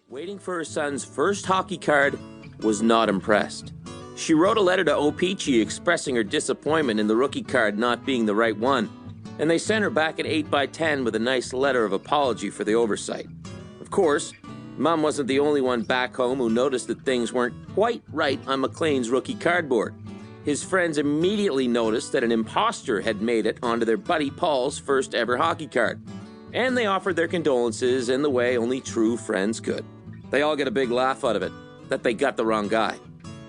waiting for her son's first hockey card, was not impressed. She wrote a letter to O-Pee-Chee expressing her disappointment in the rookie card not being the right one, and they sent her back an 8x10 with a nice letter of apology for the oversight. Of course, Mom wasn't the only one back home who noticed that things weren't quite right on McLean's rookie cardboard. His friends immediately noticed that an imposter had made it onto their buddy Paul's first ever hockey card, and they offered their condolences in the way only true friends could. They all get a big laugh out of it, that they got the wrong guy.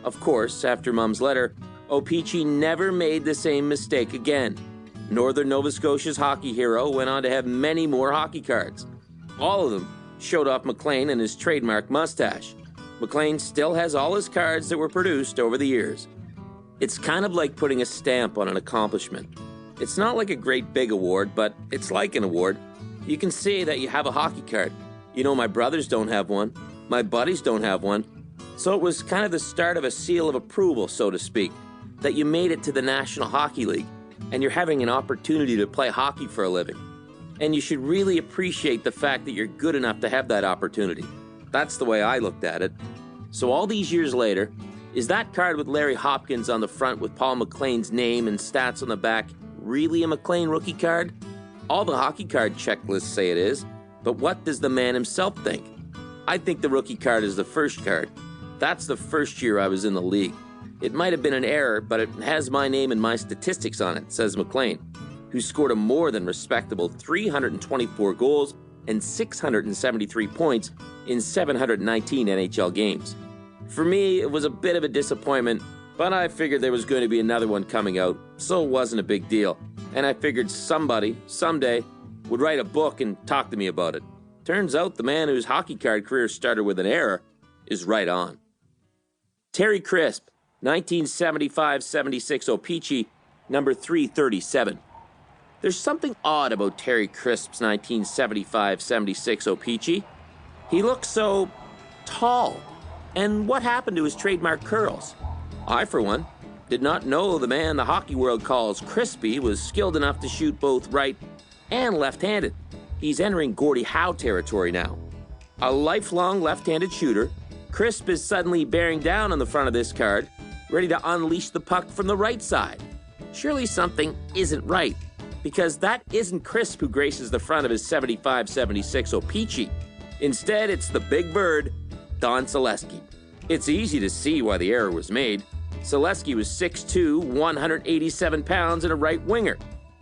Of course, after Mom's letter, O-Pee-Chee never made the same mistake again. Northern Nova Scotia's hockey hero went on to have many more hockey cards. All of them showed off McLean and his trademark mustache. McLean still has all his cards that were produced over the years. It's kind of like putting a stamp on an accomplishment. It's not like a great big award, but it's like an award. You can say that you have a hockey card. You know, my brothers don't have one. My buddies don't have one. So it was kind of the start of a seal of approval, so to speak, that you made it to the National Hockey League, and you're having an opportunity to play hockey for a living. And you should really appreciate the fact that you're good enough to have that opportunity. That's the way I looked at it. So all these years later, is that card with Larry Hopkins on the front with Paul McLean's name and stats on the back really a McLean rookie card? All the hockey card checklists say it is, but what does the man himself think? I think the rookie card is the first card. That's the first year I was in the league. It might have been an error, but it has my name and my statistics on it, says McLean, who scored a more than respectable 324 goals and 673 points in 719 NHL games. For me, it was a bit of a disappointment, but I figured there was going to be another one coming out, so it wasn't a big deal. And I figured somebody, someday, would write a book and talk to me about it. Turns out the man whose hockey card career started with an error is right on. Terry Crisp, 1975-76 O-Pee-Chee, number 337. There's something odd about Terry Crisp's 1975-76 O-Pee-Chee. He looks so tall. And what happened to his trademark curls? I, for one, did not know the man the hockey world calls Crispy was skilled enough to shoot both right and left-handed. He's entering Gordie Howe territory now. A lifelong left-handed shooter, Crisp is suddenly bearing down on the front of this card, ready to unleash the puck from the right side. Surely something isn't right, because that isn't Crisp who graces the front of his 75-76 O-Pee-Chee. Instead, it's the big bird, Don Saleski. It's easy to see why the error was made. Saleski was 6'2", 187 pounds and a right winger.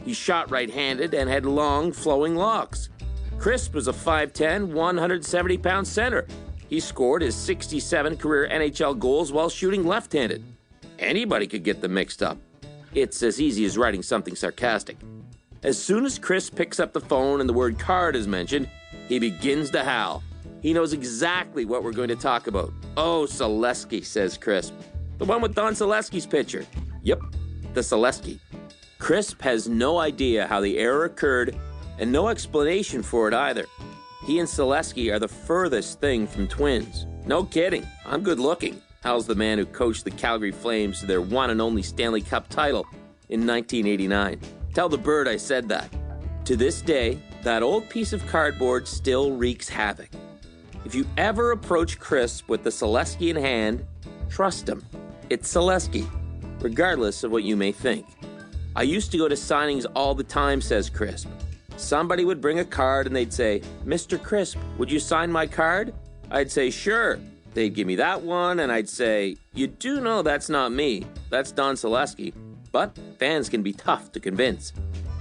He shot right-handed and had long, flowing locks. Crisp was a 5'10", 170-pound center. He scored his 67 career NHL goals while shooting left-handed. Anybody could get them mixed up. It's as easy as writing something sarcastic. As soon as Crisp picks up the phone and the word card is mentioned, he begins to howl. He knows exactly what we're going to talk about. Oh, Saleski, says Crisp. The one with Don Saleski's picture. Yep, the Saleski. Crisp has no idea how the error occurred and no explanation for it either. He and Saleski are the furthest thing from twins. No kidding, I'm good looking, howls the man who coached the Calgary Flames to their one and only Stanley Cup title in 1989. Tell the bird I said that. To this day, that old piece of cardboard still wreaks havoc. If you ever approach Crisp with the Saleski in hand, trust him. It's Saleski, regardless of what you may think. I used to go to signings all the time, says Crisp. Somebody would bring a card and they'd say, Mr. Crisp, would you sign my card? I'd say, sure. They'd give me that one and I'd say, you do know that's not me. That's Don Saleski. But fans can be tough to convince.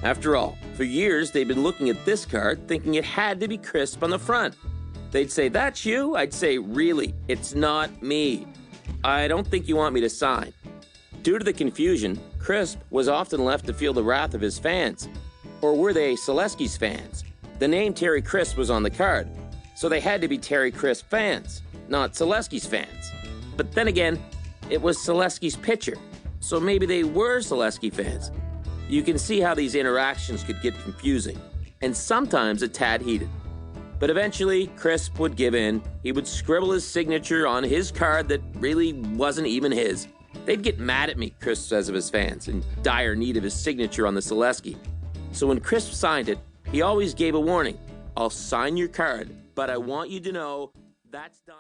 After all, for years they've been looking at this card thinking it had to be Crisp on the front. They'd say, that's you? I'd say, really, it's not me. I don't think you want me to sign. Due to the confusion, Crisp was often left to feel the wrath of his fans. Or were they Saleski's fans? The name Terry Crisp was on the card, so they had to be Terry Crisp fans, not Saleski's fans. But then again, it was Saleski's pitcher, so maybe they were Saleski fans. You can see how these interactions could get confusing, and sometimes a tad heated. But eventually, Crisp would give in. He would scribble his signature on his card that really wasn't even his. They'd get mad at me, Crisp says of his fans, in dire need of his signature on the Saleski. So when Crisp signed it, he always gave a warning. I'll sign your card, but I want you to know That's done.